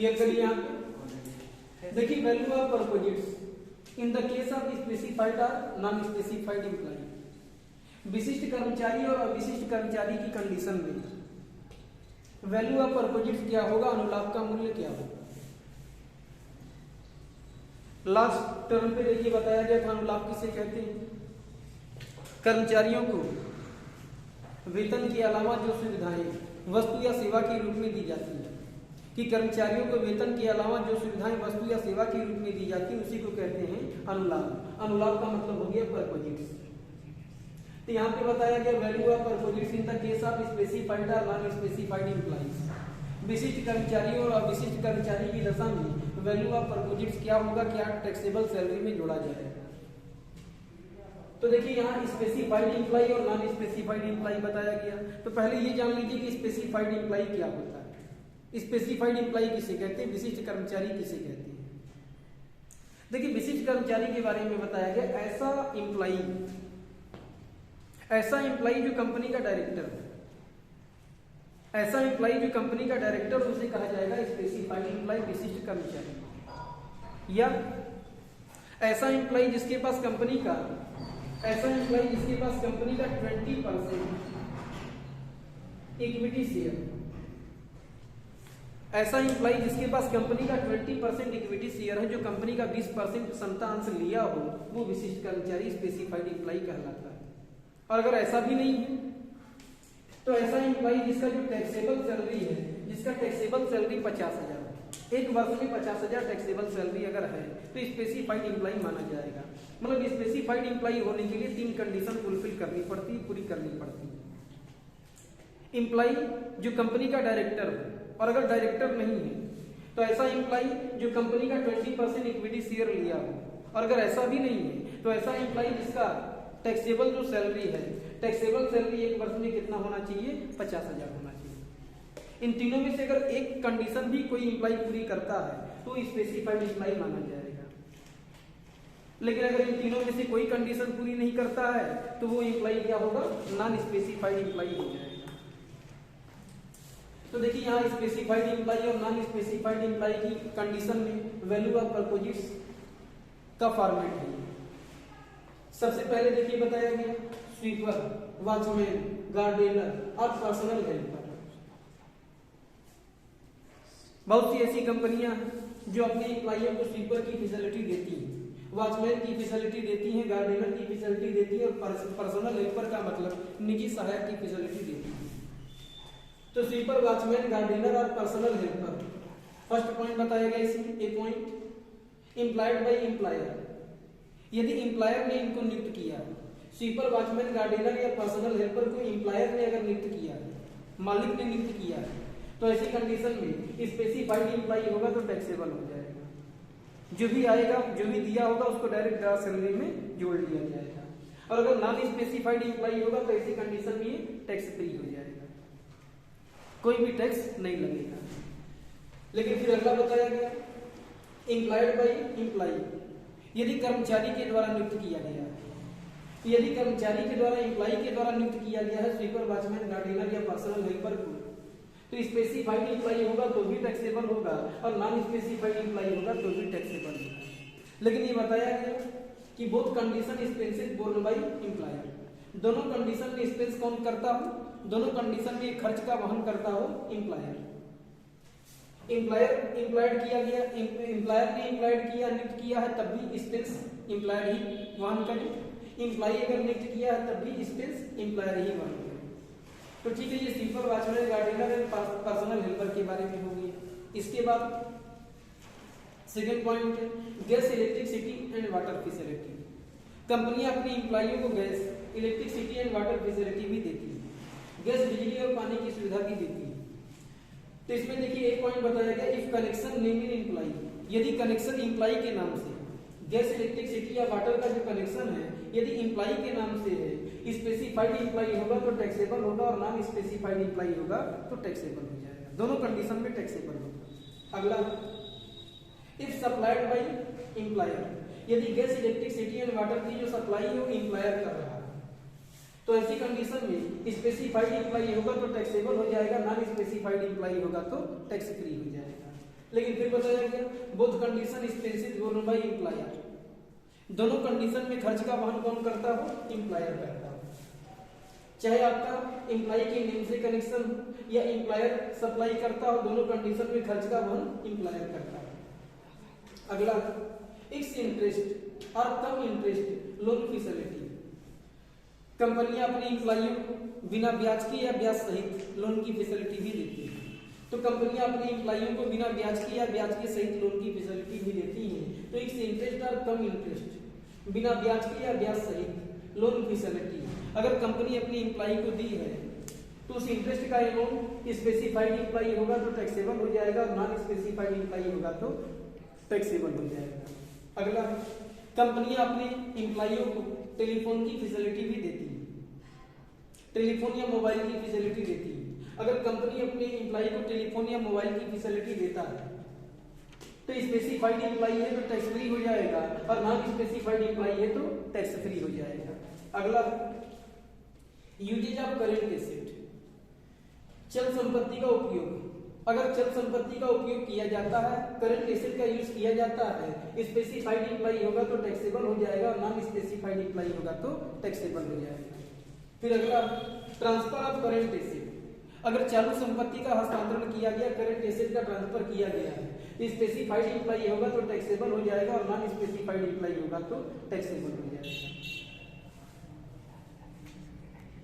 Clear करिए यहाँ पे। देखिए value of perquisites in the case of specified और नॉन स्पेसिफाइड एम्प्लॉय। विशिष्ट कर्मचारी और अविशिष्ट कर्मचारी की कंडीशन में वैल्यू ऑफ परपोजिट्स क्या होगा, अनुलाभ का मूल्य क्या होगा। लास्ट टर्म पे देखिए बताया गया था अनुलाभ किसे कहते हैं, कर्मचारियों को वेतन के अलावा जो सुविधाएं वस्तु या सेवा के रूप में दी जाती है, कि कर्मचारियों को वेतन के अलावा जो सुविधाएं वस्तु या सेवा के रूप में दी जाती है उसी को कहते हैं अनुलाभ। अनुलाभ का मतलब हो गया परपोजिट्स। तो यहाँ पे बताया गया value of perquisites in the case of specified और नॉन स्पेसिफाइड एम्प्लॉइज। विशिष्ट कर्मचारियों और अविशिष्ट कर्मचारी की दशा में वैल्यू ऑफ परपोजिट्स क्या होगा, क्या टैक्सेबल सैलरी में जोड़ा जाएगा। तो देखिए यहाँ स्पेसिफाइड एम्प्लॉय और नॉन स्पेसिफाइड एम्प्लॉय बताया गया। तो पहले ये जान लीजिए कि स्पेसिफाइड एम्प्लॉय क्या होता है। स्पेसिफाइड एम्प्लॉय किसे कहते हैं, विशिष्ट कर्मचारी किसे कहते हैं। देखिए विशिष्ट कर्मचारी के बारे में बताया गया ऐसा एम्प्लॉय जो कंपनी का डायरेक्टर है, ऐसा एम्प्लॉय जो कंपनी का डायरेक्टर, उसे कहा जाएगा स्पेसिफाइड एम्प्लॉय, विशिष्ट कर्मचारी। या ऐसा एम्प्लॉय जिसके पास कंपनी का 20% इक्विटी शेयर, ऐसा एम्प्लॉय जिसके पास कंपनी का 20% इक्विटी शेयर है, जो कंपनी का 20% क्षमता अंश लिया हो, वो विशिष्ट कर्मचारी स्पेसिफाइड एम्प्लॉय कहलाता है। और अगर ऐसा भी नहीं है तो ऐसा एम्प्लॉय जिसका जो टैक्सेबल सैलरी है, जिसका टैक्सेबल सैलरी 50,000, एक वर्ष में 50,000 टैक्सेबल सैलरी अगर है तो स्पेसिफाइड एम्प्लॉय माना जाएगा। मतलब स्पेसिफाइड एम्प्लॉय होने के लिए 3 कंडीशन फुलफिल करनी पड़ती, पूरी करनी पड़ती। एम्प्लॉय जो कंपनी का डायरेक्टर है, और अगर डायरेक्टर नहीं है तो ऐसा एम्प्लॉय जो कंपनी का 20% इक्विटी शेयर लिया हो, और अगर ऐसा भी नहीं है तो ऐसा एम्प्लॉय जिसका टैक्सेबल जो सैलरी है, टैक्सेबल सैलरी एक वर्ष में कितना होना चाहिए, 50,000 होना चाहिए। इन तीनों में से अगर एक कंडीशन भी कोई एम्प्लॉय पूरी करता है तो स्पेसिफाइड एम्प्लॉय माना जाएगा। लेकिन अगर इन तीनों में से कोई कंडीशन पूरी नहीं करता है तो वो एम्प्लॉय क्या होगा, नॉन स्पेसिफाइड एम्प्लॉय हो जाएगा। तो देखिए यहाँ स्पेसिफाइड एम्प्लॉय और नॉन स्पेसिफाइड एम्प्लॉय की कंडीशन में वैल्यू ऑफ परपोजिट्स का फॉर्मेट है। सबसे पहले देखिए बताया गया स्वीपर, वॉचमैन, गार्डनर और पर्सनल हेल्पर। बहुत सी ऐसी कंपनियां जो अपने एम्प्लॉइयों को स्वीपर की फैसिलिटी देती हैं, वॉचमैन की फैसिलिटी देती हैं, गार्डनर की फैसिलिटी देती हैं, और पर्सनल हेल्पर का मतलब निजी सहायक की फैसिलिटी देती है। तो स्वीपर, वॉचमैन, गार्डनर और पर्सनल हेल्पर, फर्स्ट पॉइंट बताया गया इसमें। ए पॉइंट एम्प्लॉयड बाय एम्प्लॉयर, यदि एम्प्लॉयर ने इनको नियुक्त किया, स्वीपर, वॉचमैन, गार्डनर या पर्सनल हेल्पर को एम्प्लॉयर ने अगर नियुक्त किया, मालिक ने नियुक्त किया, तो ऐसी कंडीशन में स्पेसिफाइड एम्प्लॉय होगा तो टैक्सेबल हो जाएगा। जो भी आएगा, जो भी दिया होगा उसको डायरेक्ट ग्रॉस सैलरी में जोड़ लिया जाएगा। और अगर नॉन स्पेसिफाइड एम्प्लॉय होगा तो ऐसी कंडीशन में टैक्स फ्री हो जाएगा, कोई भी टैक्स नहीं लगेगा। लेकिन फिर अगला बताया गया एम्प्लॉयड बाय एम्प्लॉय, यदि कर्मचारी के द्वारा नियुक्त किया गया, यदि कर्मचारी के द्वारा एम्प्लॉय के द्वारा नियुक्त किया गया है स्वीपर, वॉचमैन, गार्डनर या पर्सनल हेल्पर को, तो स्पेसिफाइड एम्प्लॉय होगा तो भी टैक्सेबल होगा, और नॉन स्पेसिफाइड एम्प्लॉय होगा तो भी टैक्सेबल होगा। लेकिन ये बताया गया कि both condition expenses borne by employer, दोनों कंडीशन में एक्सपेंस कौन करता हो, दोनों कंडीशन में खर्च का वहन करता हो एम्प्लॉयर। एम्प्लॉयड किया गया, एम्प्लॉयर ने एम्प्लॉयड किया, नियुक्त किया है, तब भी एक्सपेंस एम्प्लॉयर ही वहन करे। एम्प्लॉय अगर नियुक्त किया है तब भी एक्सपेंस एम्प्लॉयर ही वहन करे। तो ठीक है, ये sweeper, watchman, gardener and personal helper के बारे में हो गई। इसके बाद सेकंड पॉइंट है gas, electricity and water facility. कंपनियां अपने एम्प्लॉइयों को gas, electricity and water facility भी देती है, गैस, बिजली और पानी की सुविधा भी देती है। तो इसमें देखिए एक पॉइंट बताया गया if connection name in employ, यदि कनेक्शन एम्प्लॉय के नाम से, गैस, इलेक्ट्रिसिटी या वाटर का जो कनेक्शन है यदि एम्प्लॉय के नाम से है, स्पेसिफाइड एम्प्लॉय होगा तो टैक्सेबल होगा, और नॉन स्पेसिफाइड एम्प्लॉय होगा तो टैक्सेबल हो जाएगा। दोनों कंडीशन में टैक्सेबल होगा। अगला इफ सप्लाइड बाय एम्प्लॉयर, यदि गैस, इलेक्ट्रिसिटी एंड वाटर की जो सप्लाई है वो एम्प्लॉयर कर रहा है, तो ऐसी कंडीशन में स्पेसिफाइड एम्प्लॉय होगा तो टैक्सेबल हो जाएगा, नॉन स्पेसिफाइड एम्प्लॉय होगा तो टैक्स फ्री हो जाएगा। लेकिन फिर बताया गया both condition specific borne by employer, दोनों कंडीशन में खर्च का वहन कौन करता हो, एम्प्लॉयर करता हो। चाहे आपका एम्प्लॉय के नेम से कनेक्शन या एम्प्लॉयर सप्लाई करता हो, दोनों कंडीशन में खर्च का वहन एम्प्लॉयर करता है। अगला फिक्स इंटरेस्ट और कम इंटरेस्ट लोन फैसिलिटी, कंपनियां अपने एम्प्लॉइयों को बिना ब्याज की या ब्याज सहित लोन की फैसिलिटी भी देती है। तो कंपनियां अपने एम्प्लॉइयों को बिना ब्याज की या ब्याज के सहित लोन की फैसिलिटी भी देती हैं। तो फिक्स इंटरेस्ट और कम इंटरेस्ट, बिना ब्याज की या ब्याज सहित लोन फैसिलिटी अगर कंपनी अपनी एम्प्लॉय को दी है तो उस इंटरेस्ट का अमाउंट स्पेसिफाइड एम्प्लॉय होगा तो टैक्सेबल हो जाएगा, नॉन स्पेसिफाइड एम्प्लॉय होगा तो टैक्सेबल हो जाएगा। अगला, कंपनियां अपने एम्प्लॉइयों को टेलीफोन की फैसिलिटी भी देती है, टेलीफोन या मोबाइल की फैसिलिटी देती है। अगर कंपनी अपने एम्प्लॉय को टेलीफोन या मोबाइल की फैसिलिटी देता है तो स्पेसिफाइड एम्प्लॉय है तो टैक्स फ्री हो जाएगा और नॉन स्पेसिफाइड एम्प्लॉय है तो टैक्स फ्री हो जाएगा। अगला, यूजेज ऑफ करेंट एसेट, चल संपत्ति का उपयोग। अगर चल संपत्ति का उपयोग किया जाता है, करंट एसेट का यूज किया जाता है, स्पेसिफाइड एम्प्लॉय होगा तो टैक्सेबल हो जाएगा और नॉन स्पेसिफाइड एम्प्लॉय होगा तो टैक्सेबल हो जाएगा। फिर अगला, ट्रांसफर ऑफ करंट एसेट, अगर चालू संपत्ति का हस्तांतरण किया गया, करंट एसेट का ट्रांसफर किया गया है, स्पेसिफाइड एम्प्लॉय होगा तो टैक्सेबल हो जाएगा और नॉन स्पेसिफाइड एम्प्लॉय होगा तो टैक्सेबल हो जाएगा।